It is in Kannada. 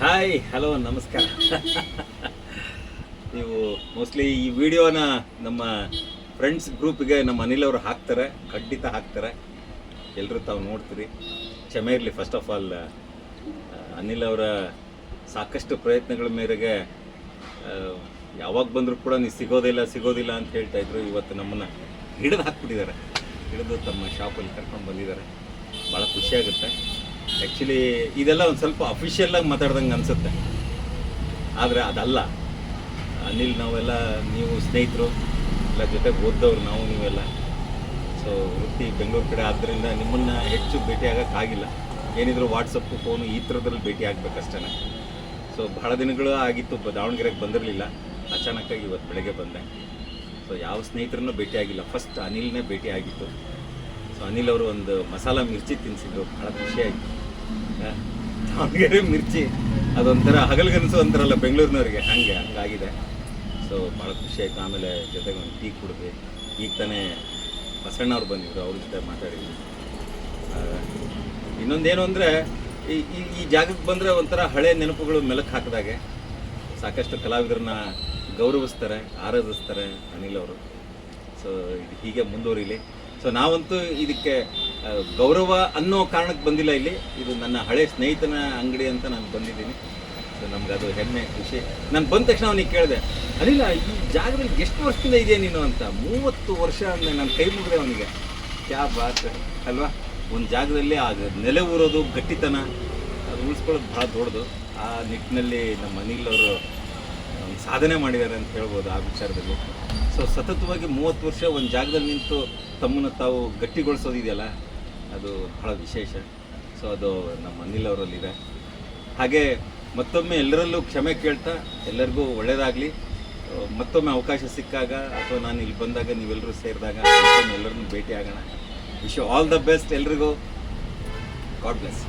ಹಾಯ್ ಹಲೋ ನಮಸ್ಕಾರ. ನೀವು ಮೋಸ್ಟ್ಲಿ ಈ ವಿಡಿಯೋನ ನಮ್ಮ ಫ್ರೆಂಡ್ಸ್ ಗ್ರೂಪಿಗೆ ನಮ್ಮ ಅನಿಲ್ ಅವರು ಹಾಕ್ತಾರೆ, ಖಂಡಿತ ಹಾಕ್ತಾರೆ. ಎಲ್ಲರೂ ತಾವು ನೋಡ್ತೀರಿ. ಕ್ಷಮೆ ಇರಲಿ. ಫಸ್ಟ್ ಆಫ್ ಆಲ್ ಅನಿಲ್ ಅವರ ಸಾಕಷ್ಟು ಪ್ರಯತ್ನಗಳ ಮೇರೆಗೆ ಯಾವಾಗ ಬಂದರೂ ಕೂಡ ನೀವು ಸಿಗೋದಿಲ್ಲ ಅಂತ ಹೇಳ್ತಾ ಇದ್ರು. ಇವತ್ತು ನಮ್ಮನ್ನು ಹಿಡಿದು ಹಾಕ್ಬಿಟ್ಟಿದ್ದಾರೆ. ಹಿಡಿದು ತಮ್ಮ ಶಾಪಲ್ಲಿ ಕರ್ಕೊಂಡು ಬಂದಿದ್ದಾರೆ. ಭಾಳ ಖುಷಿಯಾಗುತ್ತೆ. ಆ್ಯಕ್ಚುಲಿ ಇದೆಲ್ಲ ಒಂದು ಸ್ವಲ್ಪ ಅಫಿಷಿಯಲ್ಲಾಗಿ ಮಾತಾಡ್ದಂಗೆ ಅನಿಸುತ್ತೆ, ಆದರೆ ಅದಲ್ಲ. ಅನಿಲ್ ನಾವೆಲ್ಲ, ನೀವು ಸ್ನೇಹಿತರು ಎಲ್ಲ ಜೊತೆಗೆ ಓದ್ದವ್ರು ನಾವು ನೀವೆಲ್ಲ. ಸೊ ವೃತ್ತಿ ಬೆಂಗಳೂರು ಕಡೆ ಆದ್ದರಿಂದ ನಿಮ್ಮನ್ನು ಹೆಚ್ಚು ಭೇಟಿ ಆಗೋಕ್ಕಾಗಿಲ್ಲ. ಏನಿದ್ರು ವಾಟ್ಸಪ್ಪು, ಫೋನು ಈ ಥರದ್ರಲ್ಲಿ ಭೇಟಿ ಆಗಬೇಕಷ್ಟೇ. ಸೊ ಭಾಳ ದಿನಗಳು ಆಗಿತ್ತು, ದಾವಣಗೆರೆಗೆ ಬಂದಿರಲಿಲ್ಲ. ಅಚಾನಕ್ಕಾಗಿ ಇವತ್ತು ಬೆಳಗ್ಗೆ ಬಂದೆ. ಸೊ ಯಾವ ಸ್ನೇಹಿತರನ್ನೂ ಭೇಟಿಯಾಗಿಲ್ಲ, ಫಸ್ಟ್ ಅನಿಲ್ನೇ ಭೇಟಿ ಆಗಿತ್ತು. ಸೊ ಅನಿಲ್ ಅವರು ಒಂದು ಮಸಾಲ ಮಿರ್ಚಿ ತಿನ್ನಿಸಿದ್ರು, ಭಾಳ ಖುಷಿಯಾಯಿತು. ದಾವಣಗೆರೆ ಮಿರ್ಚಿ ಅದೊಂಥರ ಹಗಲ್ಗನಸು ಅಂತಾರಲ್ಲ ಬೆಂಗಳೂರಿನವ್ರಿಗೆ, ಹಂಗಾಗಿದೆ. ಸೊ ಭಾಳ ಖುಷಿಯಾಯಿತು. ಆಮೇಲೆ ಜೊತೆಗೆ ಒಂದು ಟೀ ಕುಡಿದ್ವಿ. ಈಗ ತಾನೇ ಬಸಣ್ಣವ್ರು ಬಂದಿದ್ರು, ಅವ್ರ ಜೊತೆ ಮಾತಾಡಿದ್ವಿ. ಇನ್ನೊಂದೇನು ಅಂದರೆ ಈ ಜಾಗಕ್ಕೆ ಬಂದರೆ ಒಂಥರ ಹಳೆ ನೆನಪುಗಳು ಮೆಲುಕು ಹಾಕಿದಾಗೆ. ಸಾಕಷ್ಟು ಕಲಾವಿದರನ್ನ ಗೌರವಿಸ್ತಾರೆ, ಆರಾಧಿಸ್ತಾರೆ ಅನಿಲ್ ಅವರು. ಸೊ ಇದು ಹೀಗೆ ಮುಂದುವರಿಲಿ. ಸೊ ನಾವಂತೂ ಇದಕ್ಕೆ ಗೌರವ ಅನ್ನೋ ಕಾರಣಕ್ಕೆ ಬಂದಿಲ್ಲ ಇಲ್ಲಿ. ಇದು ನನ್ನ ಹಳೆ ಸ್ನೇಹಿತನ ಅಂಗಡಿ ಅಂತ ನಾನು ಬಂದಿದ್ದೀನಿ. ಸೊ ನಮ್ಗೆ ಅದು ಹೆಮ್ಮೆ, ಖುಷಿ. ನಾನು ಬಂದ ತಕ್ಷಣ ಅವನಿಗೆ ಕೇಳಿದೆ, ಅನಿಲ ಈ ಜಾಗದಲ್ಲಿ ಎಷ್ಟು ವರ್ಷದಿಂದ ಇದೆಯಾ ನೀನು ಅಂತ. 30 ವರ್ಷ ಅಂದರೆ ನಾನು ಕೈ ಮುಗಿದೆ ಅವನಿಗೆ. ಕ್ಯಾ ಬಾತ್ ಅಲ್ವಾ. ಒಂದು ಜಾಗದಲ್ಲಿ ಆ ನೆಲೆ ಊರೋದು, ಗಟ್ಟಿತನ, ಅದು ಉಳಿಸ್ಕೊಳ್ಳೋದು ಭಾಳ ದೊಡ್ಡದು. ಆ ನಿಟ್ಟಿನಲ್ಲಿ ನಮ್ಮ ಅನಿಲ್ ಅವರು ಸಾಧನೆ ಮಾಡಿದ್ದಾರೆ ಅಂತ ಹೇಳ್ಬೋದು ಆ ವಿಚಾರದಲ್ಲಿ. ಸೊ ಸತತವಾಗಿ 30 ವರ್ಷ ಒಂದು ಜಾಗದಲ್ಲಿ ನಿಂತು ತಮ್ಮನ್ನು ತಾವು ಗಟ್ಟಿಗೊಳಿಸೋದಿದೆಯಲ್ಲ, ಅದು ಬಹಳ ವಿಶೇಷ. ಸೊ ಅದು ನಮ್ಮ ಅನಿಲ್ ಅವರಲ್ಲಿದೆ. ಹಾಗೆ ಮತ್ತೊಮ್ಮೆ ಎಲ್ಲರಲ್ಲೂ ಕ್ಷಮೆ ಕೇಳ್ತಾ ಎಲ್ಲರಿಗೂ ಒಳ್ಳೆಯದಾಗಲಿ. ಮತ್ತೊಮ್ಮೆ ಅವಕಾಶ ಸಿಕ್ಕಾಗ ಅಥವಾ ನಾನು ಇಲ್ಲಿ ಬಂದಾಗ, ನೀವೆಲ್ಲರೂ ಸೇರಿದಾಗ ಮತ್ತೊಮ್ಮೆ ಎಲ್ಲರನ್ನೂ ಭೇಟಿ ಆಗೋಣ. Wish you all the best ಎಲ್ರಿಗೂ. God bless.